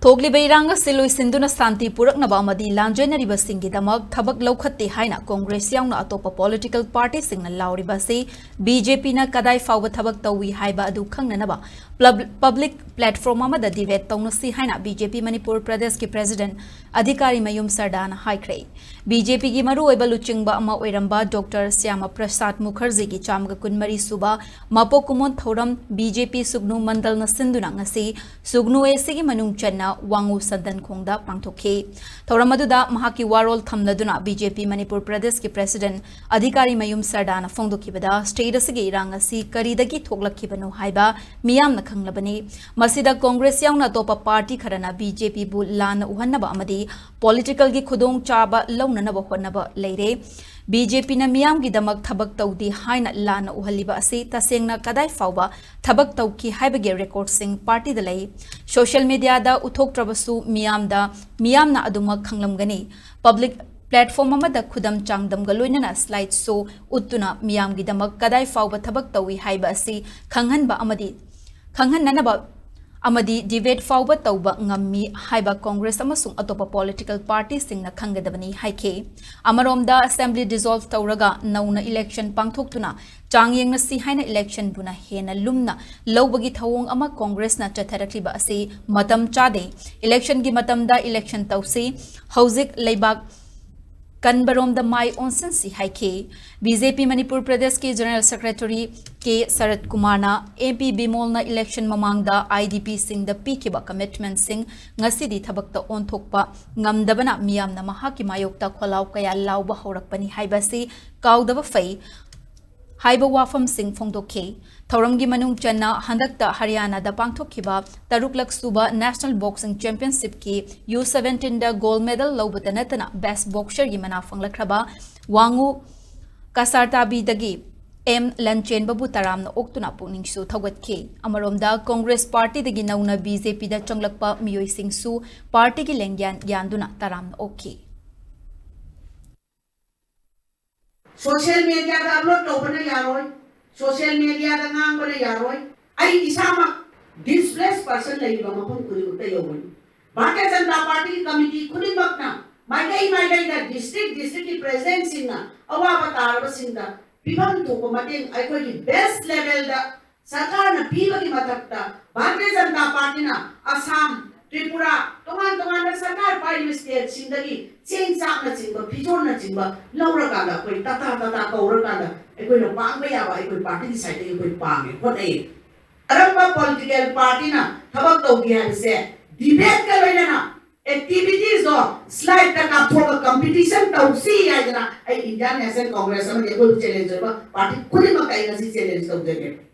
Tourkhre Beiranga Silui Sinduna Santi Puraknaba Amadi Lanjoinariba Singidamag Thabak Laukhatti Haina Congress Yauna Atopa Political Party Singna Lauriba Se BJP na Kadai Fauba Thabak Tawi Haiba Adu Khangnanaba Public Platform Amada Debate Tongnosi Haina BJP Manipur Pradesh ki President Adhikari Mayum Sharda na Haikre BJP ki Maru Oiba Luchingba Ama Oiramba Dr. Syama Prasad Mukherjee ki Chamga Kunmari Suba Mapokumon Thoram BJP Sugnu Mandal na Sinduna ngasi Sugnu Esigi Manung Channa Wangu Sadan Khongda Pangthokhe Thoramaduda Mahaki Warol Thamladuna BJP Manipur Pradesh ki President Adhikari Mayum Sharda na Phongdokhibada state asigi irangasi karidagi thoklakhibanu haiba miyam na khanglabani masida Congress yauna topa party kharana BJP bu lan uhannaba amadi political gi khudong chaba launanaba honnaba leire BJP na miyam gi damak thabak tawdi haina lan uhaliba ase tasengna kadai fawba thabak tawki haibage record sing party dalai social media da uthok trabasu miyam na adumak khanglamgani public Platform Amada Kudam Changdam Galoinana slide so Utuna Miam Gidamak Kadai Fauba Tabak Tawi Haiba Si Kanghanba Amadi Kanghananaba Amadi debate Fauba Tauba Ngami Haiba Congress Amasung Atopa political parties Singna Kangadabani Haike Amaromda Assembly dissolved Tauraga Nauna election Pangtoktuna Changyang na si Haina election buna hena lumna lawbagi thawong ama Congress na chatharakliba asi matam chade election gi matam da election tawsi hauzik leibak Kanbarom the Mai Onsen Si Haike, BJP Manipur Pradesh ke General Secretary K. Sarat Kumarna, MP Bimolna election mamangda IDP Singda Pikiba commitment Sing, Ngasidi Tabakta on Tokpa, Ngamdabana Miam na Mahaki Mayokta Kolau Kaya Lauba Horakpani Haibasi, Kaudaba Fay, Haiba Wafam Sing Phongdoke, Thoramgi Manung Channa, Handakta Haryana da Pangtokhiba, Taruklak Suba National Boxing Championship ki U17 da gold medal Laubatanatana Best Boxer Yimana Fanglakraba, Wangu Kasartabi Dagi, M. Lanchen Babu Taram na Oktuna Puning Su Tawat K. Amaromda Congress Party the Ginauna BJP da Changlakpa Mioy Sing Su, Party ki Lengyan Yanduna Taram na OK. Social media da upload open yaroy social media da ngang bana yaroy ai isama displaced person lai ba mapun kuri utai yoy Bharatiya Janata Party committee kuri makna mai da district ki presence singa awa batar ba singa bibang to ko mating ai ko best level da sarkar na piba ki matakta Bharatiya Janata Party na Assam Tripura tongan na sarkar party state sindagi change na chingba phijor na chingba laura kada koi tata kaura kada ekoi na pangba yawa ekoi party di side ekoi pange khonai aramba political party na thabak tawgi habse debate ka loina na activities do slide ta ka thoka competition tawsi ya jana ai Indian National Congress ma ekoi challenge ba party kuni ma kai na si challenge tawge